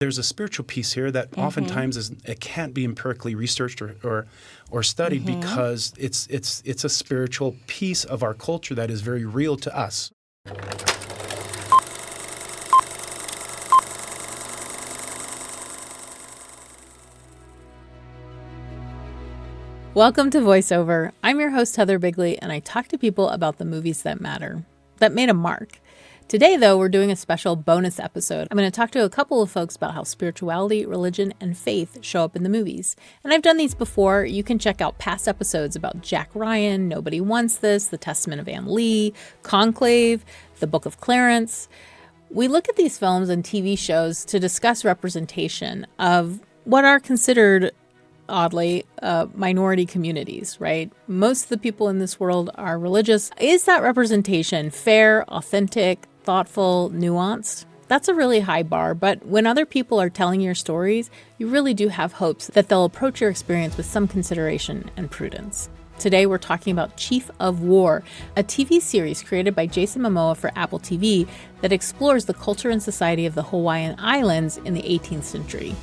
There's a spiritual piece here that oftentimes it can't be empirically researched or studied because it's a spiritual piece of our culture that is very real to us. Welcome to VoiceOver. I'm your host, Heather Bigley, and I talk to people about the movies that matter, that made a mark. Today, though, we're doing a special bonus episode. I'm going to talk to a couple of folks about how spirituality, religion, and faith show up in the movies. And I've done these before. You can check out past episodes about Jack Ryan, Nobody Wants This, The Testament of Anne Lee, Conclave, The Book of Clarence. We look at these films and TV shows to discuss representation of what are considered, oddly, minority communities, right? Most of the people in this world are religious. Is that representation fair, authentic, thoughtful, nuanced? That's a really high bar, but when other people are telling your stories, you really do have hopes that they'll approach your experience with some consideration and prudence. Today, we're talking about Chief of War, a TV series created by Jason Momoa for Apple TV that explores the culture and society of the Hawaiian Islands in the 18th century.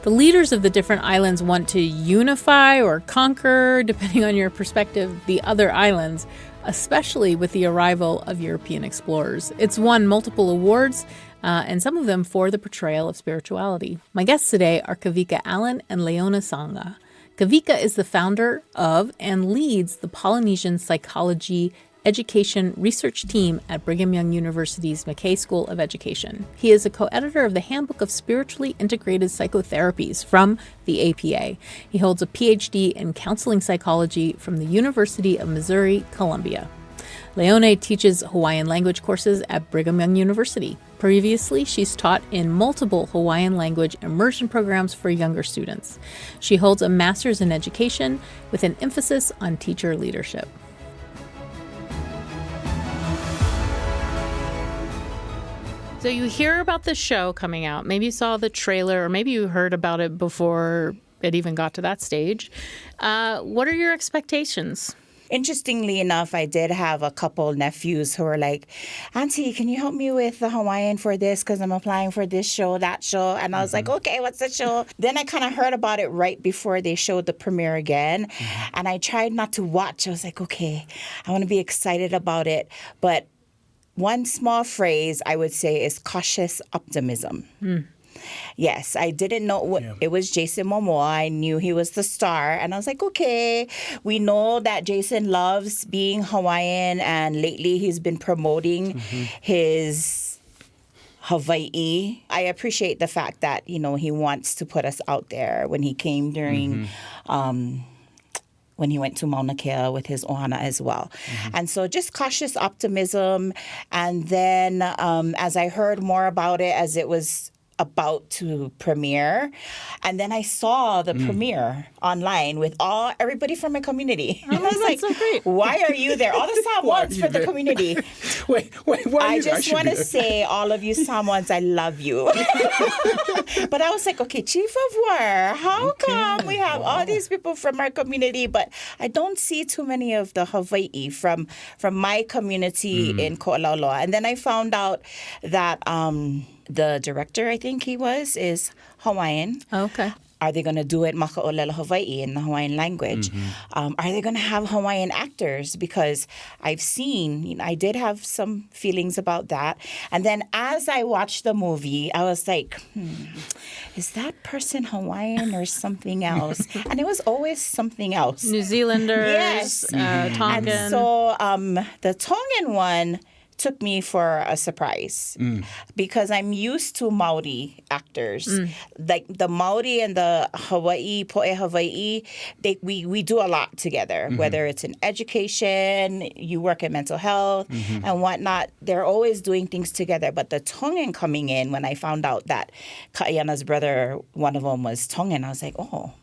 The leaders of the different islands want to unify or conquer, depending on your perspective, the other islands, especially with the arrival of European explorers. It's won multiple awards, and some of them for the portrayal of spirituality. My guests today are Kawika Allen and Leone Saaga. Kawika is the founder of and leads the Polynesian Psychology Education Research Team at Brigham Young University's McKay School of Education. He is a co-editor of the Handbook of Spiritually Integrated Psychotherapies from the APA. He holds a PhD in counseling psychology from the University of Missouri, Columbia. Leone teaches Hawaiian language courses at Brigham Young University. Previously, she's taught in multiple Hawaiian language immersion programs for younger students. She holds a master's in education with an emphasis on teacher leadership. So you hear about this show coming out. Maybe you saw the trailer, or maybe you heard about it before it even got to that stage. What are your expectations? Interestingly enough, I did have a couple nephews who were like, Auntie, can you help me with the Hawaiian for this? Because I'm applying for this show, that show. And I was like, okay, what's the show? Then I kind of heard about it right before they showed the premiere again. And I tried not to watch. I was like, okay, I want to be excited about it. But one small phrase I would say is cautious optimism. Yes, I didn't know it was Jason Momoa. I knew he was the star. And I was like, okay, we know that Jason loves being Hawaiian. And lately he's been promoting his Hawaii. I appreciate the fact that, you know, he wants to put us out there. When he came during... when he went to Mauna Kea with his ohana as well. And so just cautious optimism. And then as I heard more about it as it was about to premiere, and then I saw the premiere online with everybody from my community. Oh, I was like, so great. why are you there? All the Samoans for the community. Wait, why are I you there? just want to say, all of you Samoans, I love you. But I was like, okay, Chief of War, how come we have all these people from our community, but I don't see too many of the Hawaii from my community in Ko'olauloa. And then I found out that the director, I think he is Hawaiian. Oh, okay. Are they going to do it maka'olelo Hawaii in the Hawaiian language? Are they going to have Hawaiian actors? Because I've seen, I did have some feelings about that. And then as I watched the movie, I was like, is that person Hawaiian or something else? And it was always something else. New Zealanders, yes. Tongan. And so the Tongan one took me for a surprise because I'm used to Maori actors. Like the Maori and the Hawaii, Po'e Hawaii, we do a lot together, whether it's in education, you work in mental health and whatnot. They're always doing things together. But the Tongan coming in, when I found out that Kaiana's brother, one of them was Tongan, I was like, oh,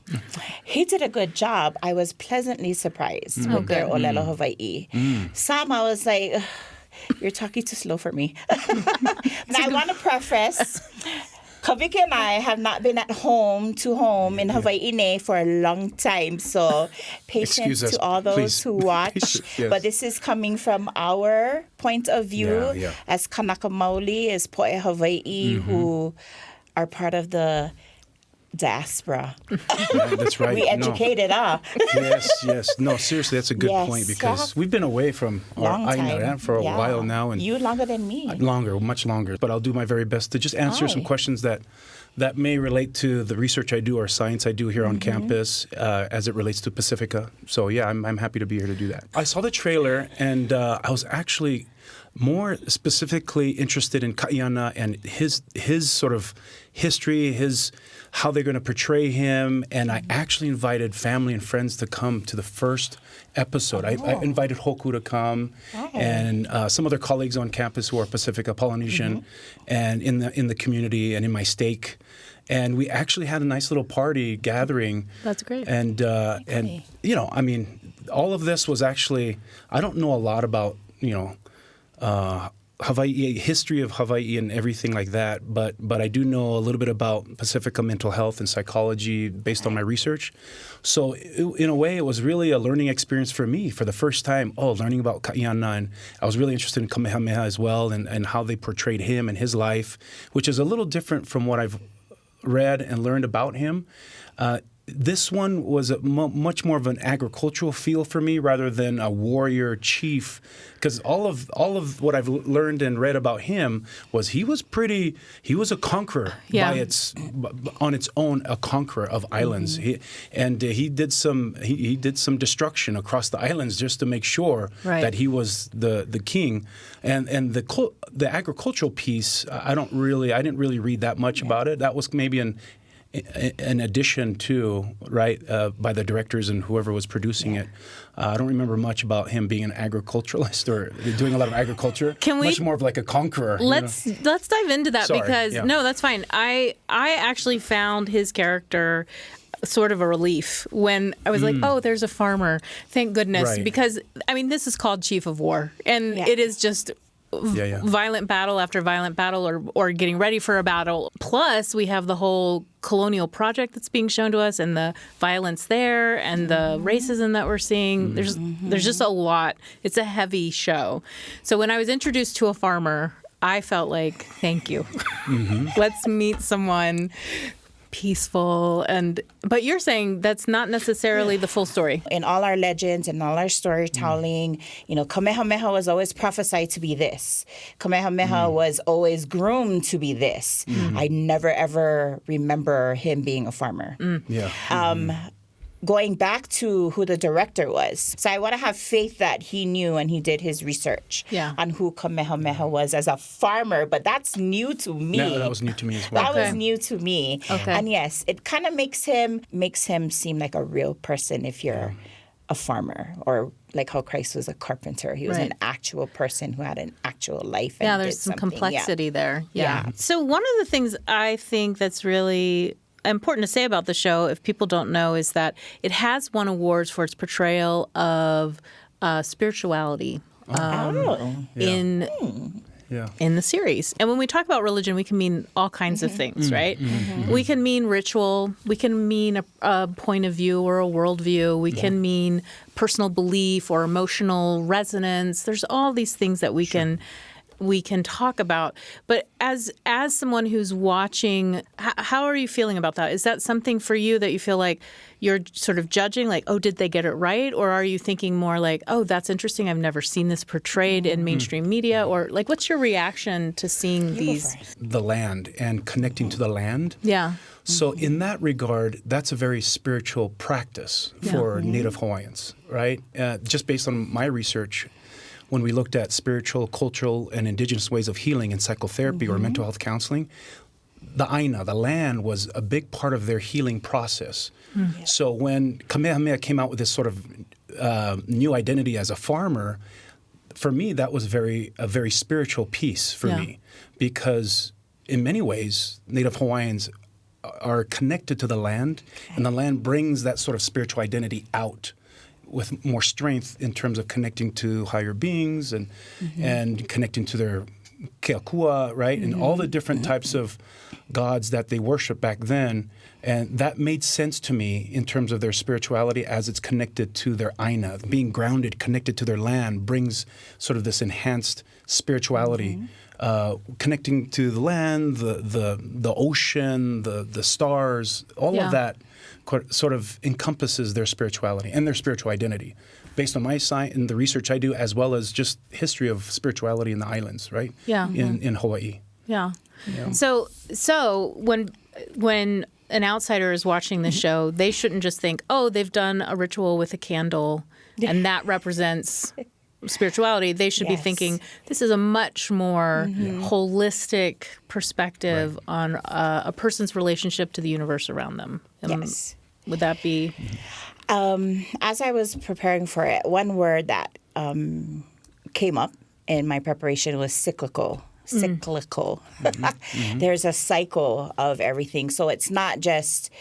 he did a good job. I was pleasantly surprised with their Olelo Hawaii. Some, I was like... You're talking too slow for me. Now, I want to preface, Kawika and I have not been at home in Hawaii for a long time. So patience to all those who watch. Yes. But this is coming from our point of view as Kanaka Maoli, as Po'e Hawaii, who are part of the diaspora. Yeah, that's right. We educated, Yes. No, seriously, that's a good point, because we've been away from our Aina for a while now. And you longer than me. Much longer. But I'll do my very best to just answer some questions that may relate to the research I do or science I do here on campus as it relates to Pacifica. So yeah, I'm happy to be here to do that. I saw the trailer, and I was actually more specifically interested in Kaiana and his sort of history, how they're going to portray him. And I actually invited family and friends to come to the first episode. I invited Hoku to come, and some other colleagues on campus who are Pacifica, Polynesian, and in the community and in my stake. And we actually had a nice little party gathering. That's great. And I mean, all of this was actually, I don't know a lot about, Hawaii, history of Hawaii and everything like that, but I do know a little bit about Pacifica mental health and psychology based on my research. So in a way, it was really a learning experience for me for the first time, learning about Kaiana. And I was really interested in Kamehameha as well, and how they portrayed him and his life, which is a little different from what I've read and learned about him. This one was much more of an agricultural feel for me rather than a warrior chief, because all of what I've learned and read about him was he was a conqueror on its own, a conqueror of islands. He did some destruction across the islands just to make sure that he was the king. And the agricultural piece, I didn't really read that much about it. That was maybe an addition to, by the directors and whoever was producing it. I don't remember much about him being an agriculturalist or doing a lot of agriculture. Much more of like a conqueror. Let's dive into that no, that's fine. I actually found his character sort of a relief when I was like, oh, there's a farmer. Thank goodness. Right. Because, I mean, this is called Chief of War. And it is just violent battle after violent battle or getting ready for a battle. Plus, we have the whole colonial project that's being shown to us and the violence there and the racism that we're seeing. There's just a lot. It's a heavy show. So when I was introduced to a farmer, I felt like, thank you. Let's meet someone peaceful. But you're saying that's not necessarily the full story. In all our legends and all our storytelling, Kamehameha was always prophesied to be this. Kamehameha was always groomed to be this. I never ever remember him being a farmer. Going back to who the director was. So I want to have faith that he knew and he did his research on who Kamehameha was as a farmer, but that's new to me. Yeah, that was new to me as well. That was new to me. Okay. And yes, it kind of makes him seem like a real person if you're a farmer, or like how Christ was a carpenter. He was an actual person who had an actual life. And there's some complexity there. Yeah. So one of the things I think that's really important to say about the show, if people don't know, is that it has won awards for its portrayal of spirituality in the series. And when we talk about religion, we can mean all kinds of things, right? We can mean ritual. We can mean a point of view or a worldview. We can mean personal belief or emotional resonance. There's all these things that we can talk about. But as someone who's watching, how are you feeling about that? Is that something for you that you feel like you're sort of judging, like, oh, did they get it right? Or are you thinking more like, oh, that's interesting, I've never seen this portrayed in mainstream media? Or like, what's your reaction to seeing these? The land and connecting to the land. Yeah. So in that regard, that's a very spiritual practice for Native Hawaiians, right? Just based on my research, when we looked at spiritual, cultural, and indigenous ways of healing in psychotherapy or mental health counseling, the Aina, the land, was a big part of their healing process. So when Kamehameha came out with this sort of new identity as a farmer, for me, that was a very spiritual piece for me, because in many ways, Native Hawaiians are connected to the land, and the land brings that sort of spiritual identity out with more strength in terms of connecting to higher beings and connecting to their Keakua, right? And all the different types of gods that they worship back then. And that made sense to me in terms of their spirituality as it's connected to their Aina. Being grounded, connected to their land, brings sort of this enhanced spirituality, connecting to the land, the ocean, the stars, all of that sort of encompasses their spirituality and their spiritual identity. Based on my science and the research I do, as well as just history of spirituality in the islands, right? Yeah. In Hawaii. Yeah. Yeah. So when an outsider is watching the show, they shouldn't just think, oh, they've done a ritual with a candle and that represents spirituality. They should be thinking this is a much more holistic perspective on a person's relationship to the universe around them. Yes. Would that be? As I was preparing for it, one word that came up in my preparation was cyclical. Cyclical. There's a cycle of everything. So it's not just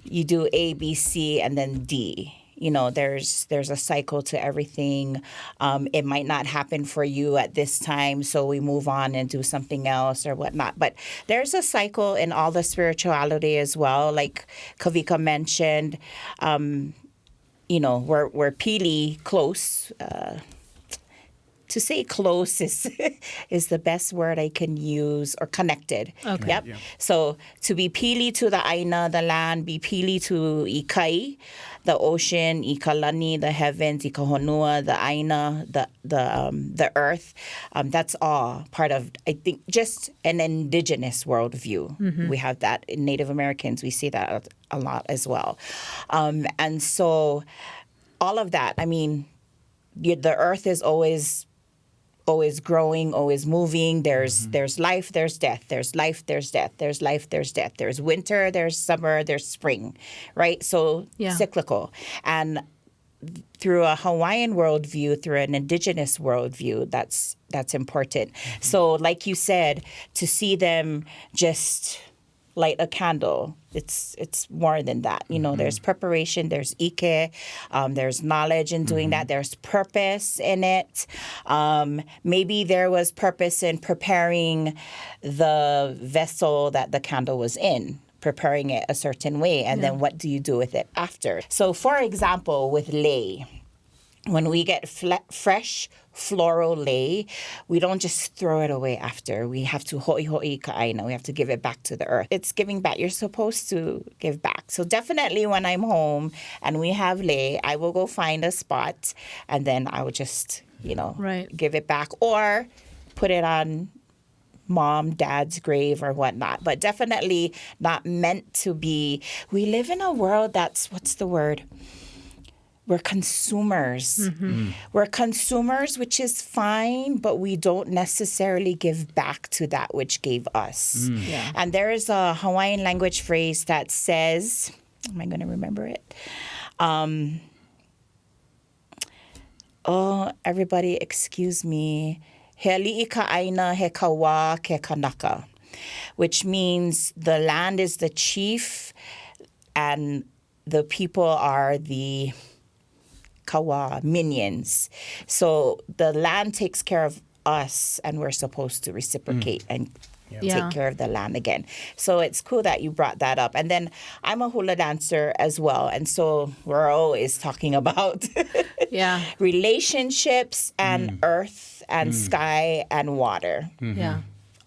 you do A, B, C, and then D. You know, there's a cycle to everything. It might not happen for you at this time, so we move on and do something else or whatnot. But there's a cycle in all the spirituality as well. Like Kawika mentioned, you know, we're pili close. To say close is the best word I can use, or connected. Okay. Yep. Yeah. So to be pili to the Aina, the land, be pili to Ikai, the ocean, Ikalani, the heavens, Ikahonua, the Aina, the earth. That's all part of, I think, just an indigenous worldview. We have that in Native Americans. We see that a lot as well. And so all of that, I mean, the earth is always growing, always moving. There's life, there's death. There's life, there's death. There's life, there's death. There's winter, there's summer, there's spring, right? So cyclical. And through a Hawaiian worldview, through an indigenous worldview, that's important. So like you said, to see them just light a candle, it's more than that. You know, there's preparation, there's ike, there's knowledge in doing that, there's purpose in it. Maybe there was purpose in preparing the vessel that the candle was in, preparing it a certain way, and then what do you do with it after? So for example, with lei, when we get fresh floral lei, we don't just throw it away after. We have to ho'i ka Aina. We have to give it back to the earth. It's giving back. You're supposed to give back. So definitely when I'm home and we have lei, I will go find a spot and then I will just, give it back or put it on mom, dad's grave or whatnot. But definitely not meant to be. We live in a world that's, what's the word? We're consumers. We're consumers, which is fine, but we don't necessarily give back to that which gave us. And there is a Hawaiian language phrase that says, am I going to remember it? Everybody excuse me. He ali'i ka Aina, he kawa ke kanaka, which means the land is the chief and the people are the kawa, minions. So the land takes care of us and we're supposed to reciprocate and take care of the land again. So it's cool that you brought that up. And then I'm a hula dancer as well. And so we're always talking about relationships and earth and sky and water.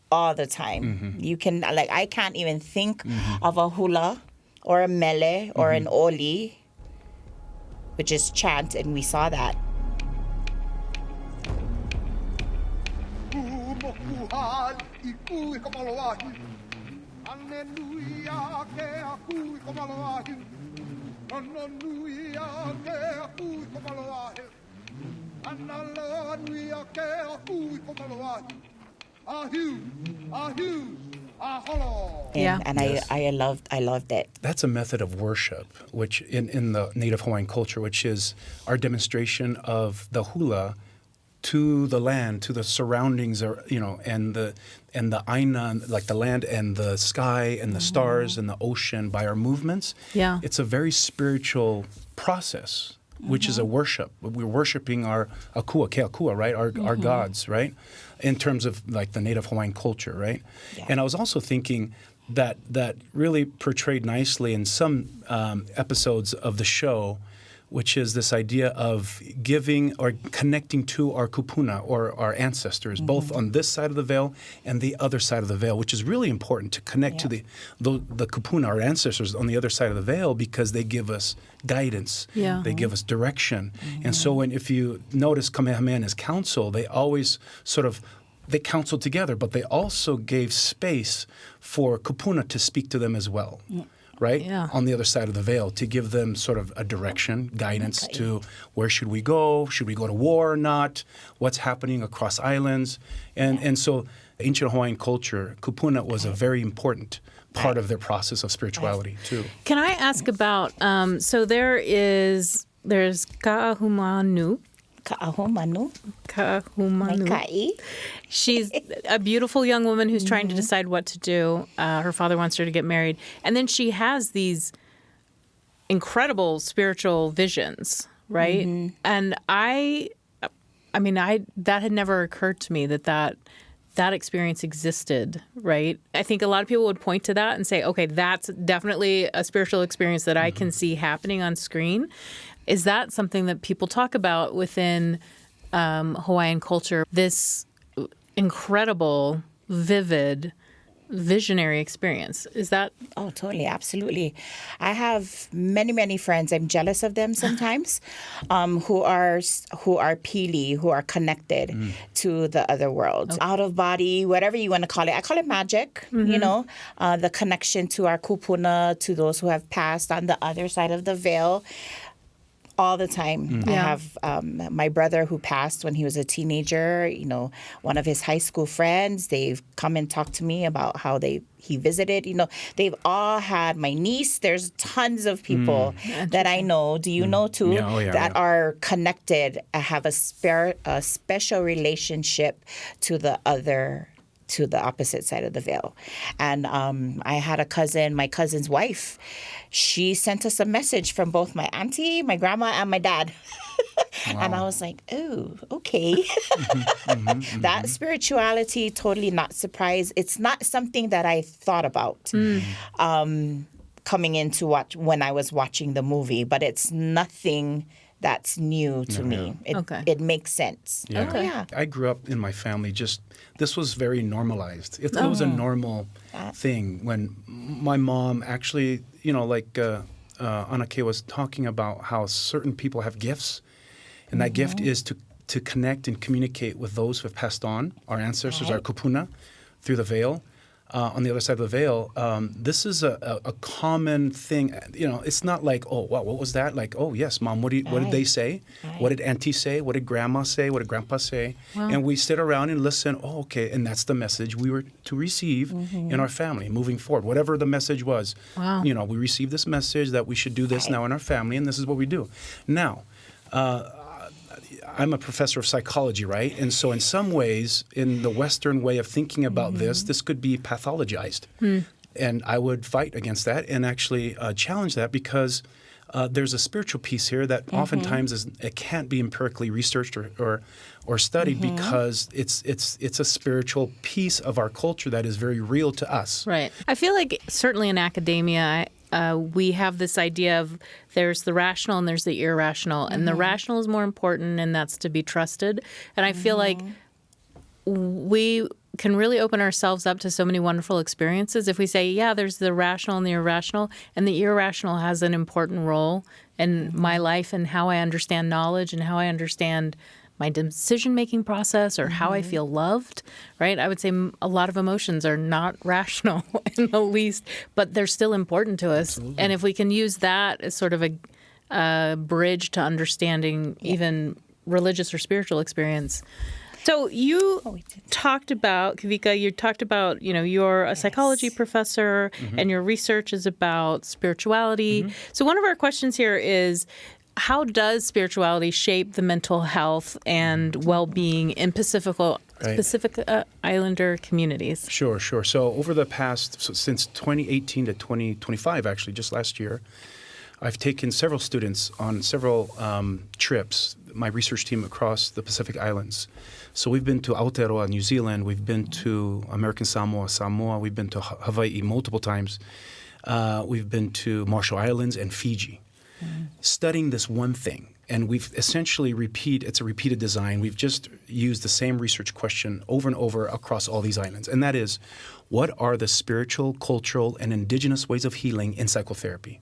All the time. You can, I can't even think of a hula or a mele or an oli, which is chant, and we saw that. And I loved it. That's a method of worship, which in the Native Hawaiian culture, which is our demonstration of the hula to the land, to the surroundings, and the Aina, like the land and the sky and the stars and the ocean by our movements. It's a very spiritual process which is a worship. We're worshiping our akua, keakua, right? Our gods, right? In terms of like the native Hawaiian culture, right? Yeah. And I was also thinking that really portrayed nicely in some episodes of the show, which is this idea of giving or connecting to our kupuna or our ancestors, both on this side of the veil and the other side of the veil, which is really important to connect to the kupuna, our ancestors on the other side of the veil, because they give us guidance, they give us direction. And so if you notice Kamehameha and his council, they always they counseled together, but they also gave space for kupuna to speak to them as well. Right? Yeah. On the other side of the veil, to give them sort of a direction, guidance to where should we go? Should we go to war or not? What's happening across islands? And so ancient Hawaiian culture, kupuna was a very important part of their process of spirituality too. Can I ask about, so there's Kaahumanu. Kaahumanu. Kaahumanu. She's a beautiful young woman who's trying to decide what to do. Her father wants her to get married. And then she has these incredible spiritual visions, right? And I mean, that had never occurred to me that experience existed, right? I think a lot of people would point to that and say, okay, that's definitely a spiritual experience that I can see happening on screen. Is that something that people talk about within Hawaiian culture? This incredible, vivid, visionary experience. Is that? Oh, totally. Absolutely. I have many, many friends. I'm jealous of them sometimes, who are pili, who are connected to the other world, out of body, whatever you want to call it. I call it magic, the connection to our kupuna, to those who have passed on the other side of the veil. All the time. I have my brother who passed when he was a teenager. One of his high school friends, they've come and talked to me about how he visited. They've all had, my niece, there's tons of people that I know. Do you know too? That are connected, have a special relationship to the opposite side of the veil. And I had a cousin, my cousin's wife. She sent us a message from both my auntie, my grandma, and my dad. Wow. And I was like, oh, okay. That spirituality, totally not surprised. It's not something that I thought about coming into when I was watching the movie, but it's nothing that's new to me. It makes sense. Yeah. Okay. Yeah. I grew up in my family, this was very normalized. It was a normal thing when my mom actually, Anake was talking about how certain people have gifts, and that gift is to connect and communicate with those who have passed on, our ancestors, our kupuna, through the veil. On the other side of the veil, this is a common thing. It's not like, oh, wow, what was that? Like, oh, yes, Mom, what did they say? Right. What did Auntie say? What did Grandma say? What did Grandpa say? Wow. And we sit around and listen. Oh, okay, and that's the message we were to receive in our family moving forward, whatever the message was. Wow. We received this message that we should do this now in our family, and this is what we do. Now, I'm a professor of psychology, right? And so in some ways, in the Western way of thinking about this could be pathologized. And I would fight against that and actually challenge that, because there's a spiritual piece here that oftentimes it can't be empirically researched or studied, because it's a spiritual piece of our culture that is very real to us. Right. I feel like certainly in academia, we have this idea of there's the rational and there's the irrational, and the rational is more important, and that's to be trusted. And I feel like we can really open ourselves up to so many wonderful experiences if we say, yeah, there's the rational and the irrational, and the irrational has an important role in my life and how I understand knowledge and how I understand my decision-making process, or how I feel loved, right? I would say a lot of emotions are not rational in the least, but they're still important to us. Absolutely. And if we can use that as sort of a bridge to understanding even religious or spiritual experience. So you talked about, Kawika, you're a psychology professor, and your research is about spirituality. So one of our questions here is, how does spirituality shape the mental health and well-being in Pacific Islander communities? Sure. So over the past, since 2018 to 2025, actually, just last year, I've taken several students on several trips, my research team across the Pacific Islands. So we've been to Aotearoa, New Zealand. We've been to American Samoa. We've been to Hawaii multiple times. We've been to Marshall Islands and Fiji, studying this one thing. And we've essentially it's a repeated design. We've just used the same research question over and over across all these islands. And that is, what are the spiritual, cultural, and indigenous ways of healing in psychotherapy?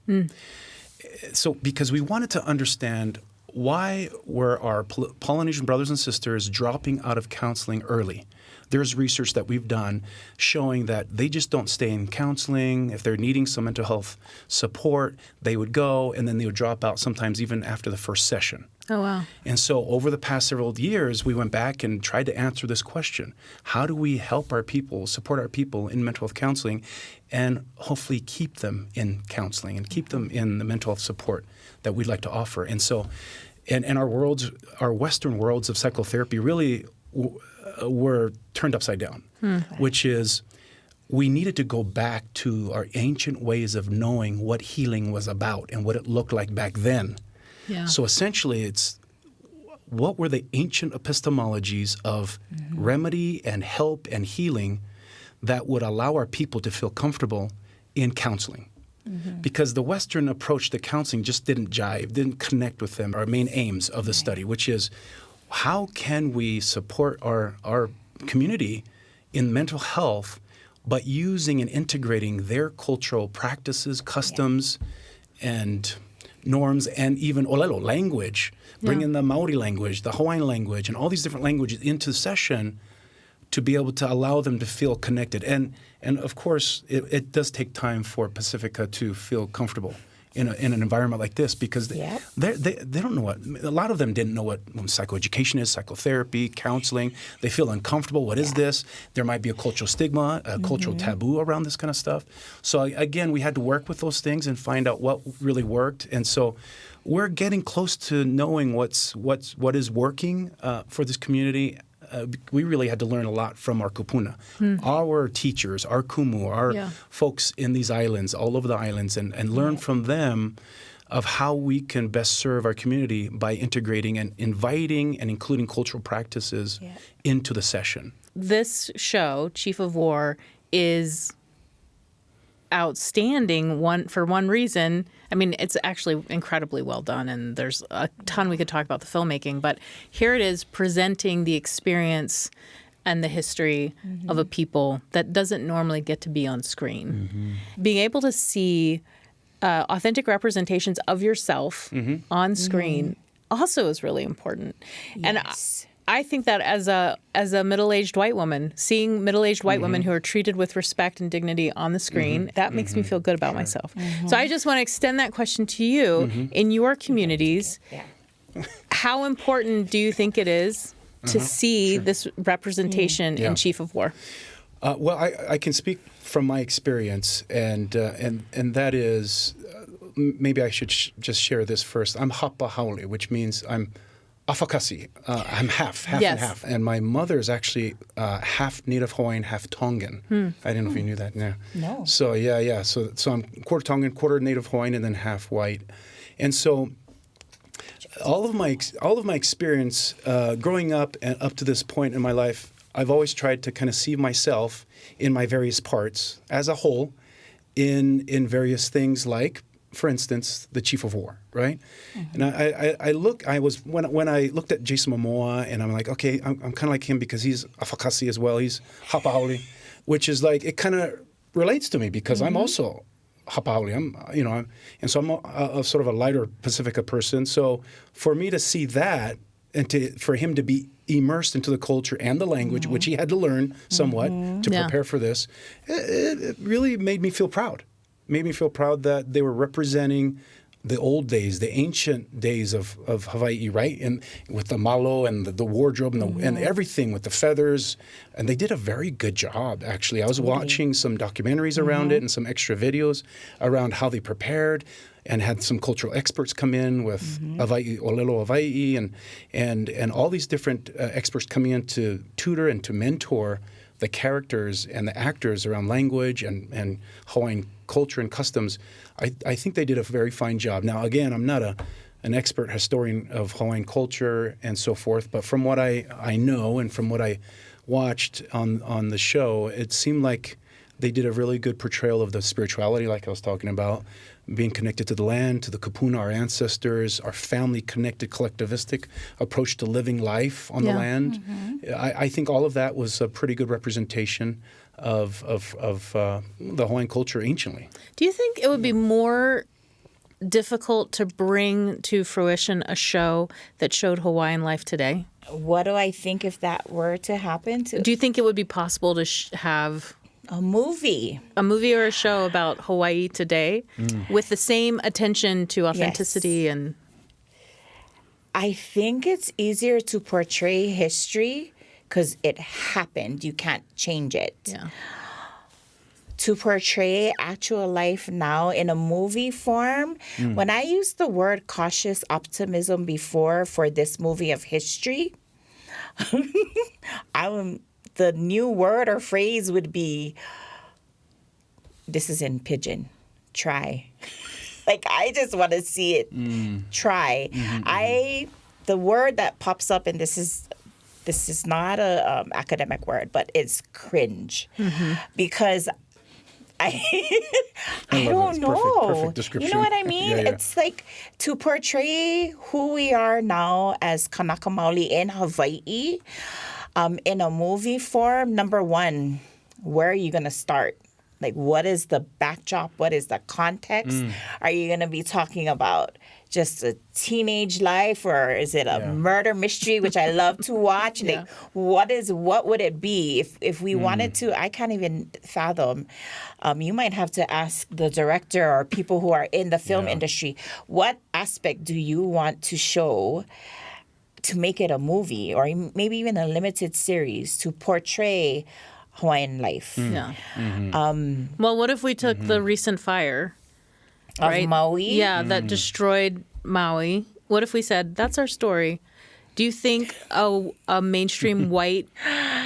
So because we wanted to understand why were our Polynesian brothers and sisters dropping out of counseling early? There's research that we've done showing that they just don't stay in counseling. If they're needing some mental health support, they would go, and then they would drop out sometimes even after the first session. Oh, wow. And so over the past several years, we went back and tried to answer this question. How do we help our people, support our people in mental health counseling, and hopefully keep them in counseling and keep them in the mental health support that we'd like to offer? And so, and our Western worlds of psychotherapy really were turned upside down, which is we needed to go back to our ancient ways of knowing what healing was about and what it looked like back then. Yeah. So essentially it's what were the ancient epistemologies of remedy and help and healing that would allow our people to feel comfortable in counseling. Because the Western approach to counseling just didn't jive, didn't connect with them, our main aims of the study, which is how can we support our community in mental health, but using and integrating their cultural practices, customs, and norms, and even olelo, language, bringing the Maui language, the Hawaiian language, and all these different languages into session to be able to allow them to feel connected. And of course, it does take time for Pacifica to feel comfortable in an environment like this, because they don't know what, a lot of them didn't know what psychoeducation is, psychotherapy, counseling. They feel uncomfortable. What is this? There might be a cultural stigma, a cultural taboo around this kind of stuff. So again, we had to work with those things and find out what really worked. And so we're getting close to knowing what is working for this community. We really had to learn a lot from our kupuna, our teachers, our kumu, our folks in these islands, all over the islands, and learn from them of how we can best serve our community by integrating and inviting and including cultural practices into the session. This show, Chief of War, is outstanding for one reason. I mean, it's actually incredibly well done, and there's a ton we could talk about the filmmaking, but here it is presenting the experience and the history of a people that doesn't normally get to be on screen. Being able to see authentic representations of yourself on screen also is really important. And I think that as a middle-aged white woman, seeing middle-aged white women who are treated with respect and dignity on the screen, that makes me feel good about myself. So I just want to extend that question to you. In your communities, how important do you think it is to see this representation in Chief of War? Well, I can speak from my experience, and that is, maybe I should just share this first. I'm hapa haole, which means I'm Afakasi. I'm half and half. And my mother is actually half Native Hawaiian, half Tongan. I didn't know if you knew that. No. So, yeah. So I'm quarter Tongan, quarter Native Hawaiian, and then half white. And so all of my experience growing up and up to this point in my life, I've always tried to kind of see myself in my various parts as a whole in various things like, for instance, the Chief of War, right? And when I looked at Jason Momoa, and I'm like, okay, I'm kind of like him because he's Afakasi as well. He's Hapahaole, which is like, it kind of relates to me because I'm also Hapahaole. And so I'm a sort of a lighter Pacifica person. So for me to see that and for him to be immersed into the culture and the language, which he had to learn somewhat to prepare for this, it really made me feel proud. Made me feel proud that they were representing the old days, the ancient days of Hawaii, right? And with the malo and the wardrobe and everything with the feathers. And they did a very good job, actually. I was watching some documentaries around it and some extra videos around how they prepared, and had some cultural experts come in with Hawaii, Olelo Hawaii, and all these different experts coming in to tutor and to mentor the characters and the actors around language and Hawaiian culture and customs, I think they did a very fine job. Now, again, I'm not an expert historian of Hawaiian culture and so forth, but from what I know and from what I watched on the show, it seemed like they did a really good portrayal of the spirituality, like I was talking about, being connected to the land, to the Kupuna, our ancestors, our family-connected, collectivistic approach to living life on the land. I think all of that was a pretty good representation of the Hawaiian culture anciently. Do you think it would be more difficult to bring to fruition a show that showed Hawaiian life today? What do I think if that were to happen? Do you think it would be possible to have a movie or a show about Hawaii today with the same attention to authenticity? Yes. And I think it's easier to portray history because it happened. You can't change it. yeah. To portray actual life now in a movie form. When I used the word cautious optimism before for this movie of history, the new word or phrase would be, this is in Pidgin, try. Like, I just want to see it try. The word that pops up, and this is not a academic word, but it's cringe. Because I don't know. Perfect description. You know what I mean? Yeah. It's like to portray who we are now as Kanaka Maoli in Hawaii in a movie form. Number one, where are you going to start? Like, what is the backdrop? What is the context? Are you going to be talking about just a teenage life, or is it a murder mystery, which I love to watch? Like, what would it be if we wanted to? I can't even fathom. You might have to ask the director or people who are in the film industry, what aspect do you want to show to make it a movie, or maybe even a limited series to portray Hawaiian life? Yeah. Well, what if we took the recent fire Of Maui? Yeah, that destroyed Maui. What if we said, that's our story? Do you think a mainstream white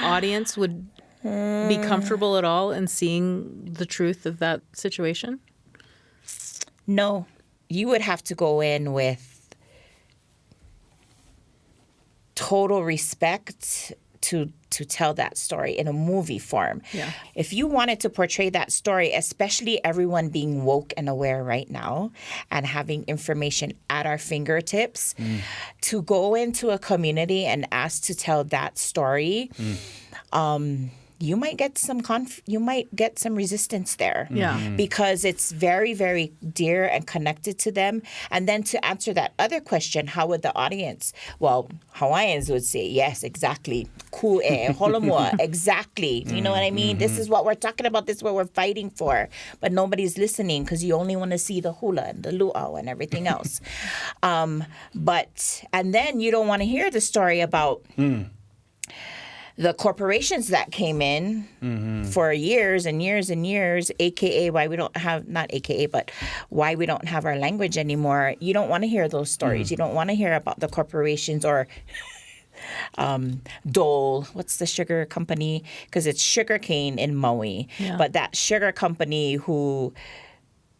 audience would be comfortable at all in seeing the truth of that situation? No. You would have to go in with total respect to tell that story in a movie form. Yeah. If you wanted to portray that story, especially everyone being woke and aware right now and having information at our fingertips, to go into a community and ask to tell that story, you might get some resistance there. Yeah. Because it's very, very dear and connected to them. And then to answer that other question, how would the audience? Well, Hawaiians would say, yes, exactly. Ku'e, holomua, exactly. You know what I mean? This is what we're talking about. This is what we're fighting for. But nobody's listening because you only want to see the hula and the luau and everything else. And then you don't want to hear the story about the corporations that came in for years and years and years, AKA why we don't have, not AKA, but why we don't have our language anymore. You don't want to hear those stories. You don't want to hear about the corporations or Dole, what's the sugar company? Because it's sugarcane in Maui. Yeah. But that sugar company who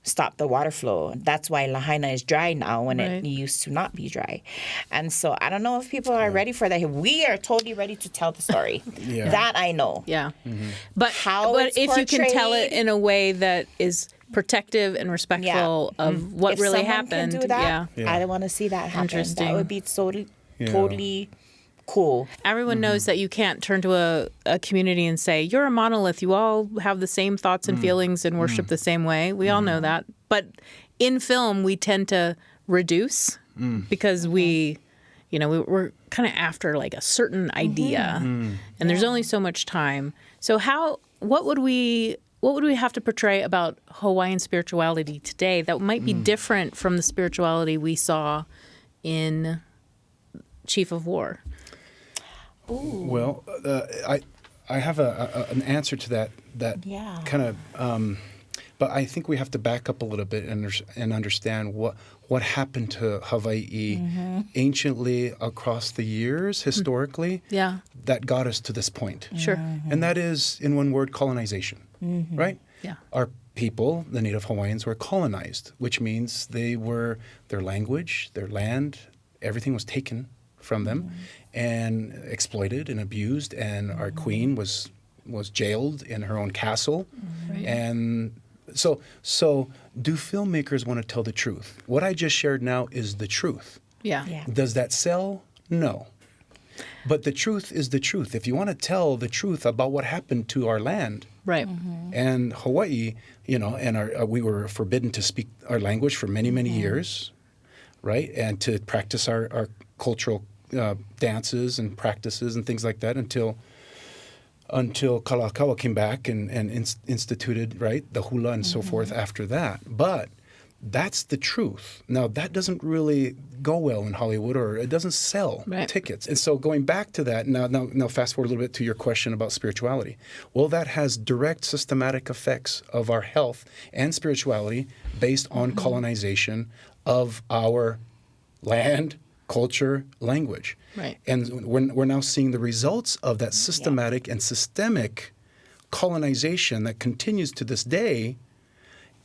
stopped the water flow. That's why Lahaina is dry now when it used to not be dry. And so I don't know if people are ready for that. We are totally ready to tell the story. That I know. Yeah. But How but it's if you can tell it portrayed- in a way that is protective and respectful of what If really someone happened. can do that, Yeah. I don't want to see that happen. Interesting. That would be totally cool. Everyone knows that you can't turn to a community and say, you're a monolith. You all have the same thoughts and feelings and worship the same way. We all know that. But in film, we tend to reduce because we're kind of after like a certain idea and there's only so much time. So what would we have to portray about Hawaiian spirituality today that might be different from the spirituality we saw in Chief of War? Well, I have an answer to that Yeah. kind of, But I think we have to back up a little bit and understand what happened to Hawaii anciently across the years, historically, that got us to this point. Sure. And that is, in one word, colonization, right? Yeah. Our people, the Native Hawaiians, were colonized, which means their language, their land, everything was taken from them and exploited and abused, and our queen was jailed in her own castle. Right. And so do filmmakers want to tell the truth? What I just shared now is the truth. Yeah. Does that sell? No. But the truth is the truth. If you want to tell the truth about what happened to our land, Right. and Hawaii, and we were forbidden to speak our language for many, many years, right? And to practice our cultural dances and practices and things like that until Kalakaua came back and instituted, right, the hula and so forth after that. But that's the truth. Now, that doesn't really go well in Hollywood, or it doesn't sell tickets. And so going back to that, now fast forward a little bit to your question about spirituality. Well, that has direct systematic effects of our health and spirituality based on colonization of our land, culture, language. Right. And we're now seeing the results of that systematic and systemic colonization that continues to this day,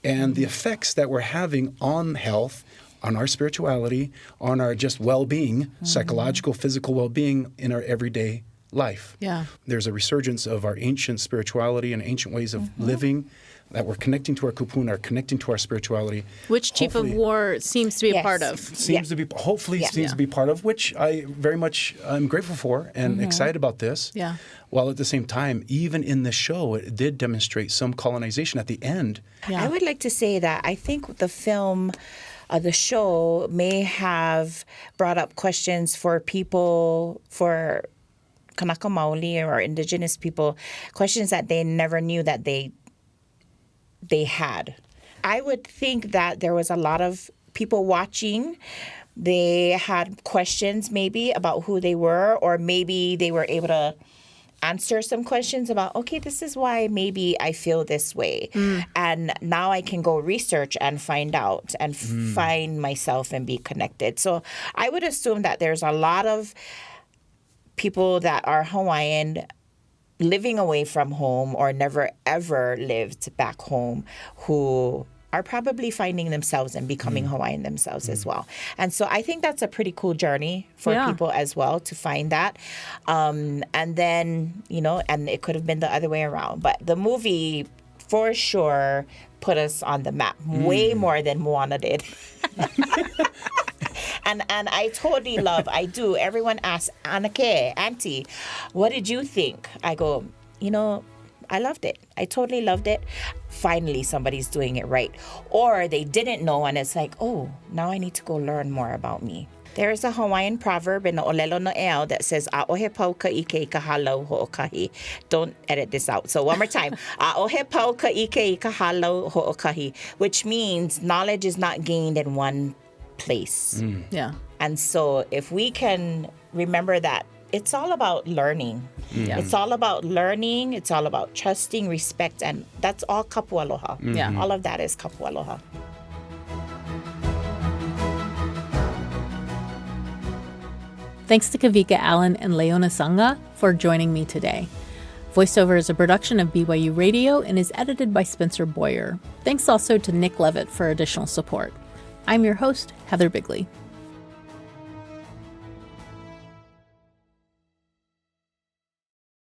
and the effects that we're having on health, on our spirituality, on our just well-being, psychological, physical well-being in our everyday life. Yeah. There's a resurgence of our ancient spirituality and ancient ways of living, that we're connecting to our kupuna, are connecting to our spirituality. Which Chief of War seems to be a part of. Seems to be part of, which I very much am grateful for and excited about this. Yeah. While at the same time, even in the show, it did demonstrate some colonization at the end. Yeah. I would like to say that I think the film, the show may have brought up questions for people, for Kanaka Maoli or indigenous people, questions that they never knew that they had. I would think that there was a lot of people watching. They had questions maybe about who they were, or maybe they were able to answer some questions about, okay, this is why maybe I feel this way. And now I can go research and find out and find myself and be connected. So I would assume that there's a lot of people that are Hawaiian living away from home or never ever lived back home who are probably finding themselves and becoming Hawaiian themselves as well. And so I think that's a pretty cool journey for people as well to find that. And then, and it could have been the other way around. But the movie for sure put us on the map way more than Moana did. And I totally love, I do. Everyone asks, Anake, Auntie, what did you think? I go, I loved it. I totally loved it. Finally, somebody's doing it right. Or they didn't know, and it's like, oh, now I need to go learn more about me. There is a Hawaiian proverb in the Olelo no Eo that says, "A'ohe pau ka ike ka halau ho'okahi." Don't edit this out. So one more time. "A'ohe pau ka ike ka halau ho'okahi," which means knowledge is not gained in one place. Yeah. And so if we can remember that, it's all about learning. Yeah. It's all about learning. It's all about trusting, respect, and that's all kapu aloha. Yeah. All of that is kapu aloha. Thanks to Kawika Allen and Leone Saaga for joining me today. VoiceOver is a production of BYU Radio and is edited by Spencer Boyer. Thanks also to Nick Levitt for additional support. I'm your host, Heather Bigley.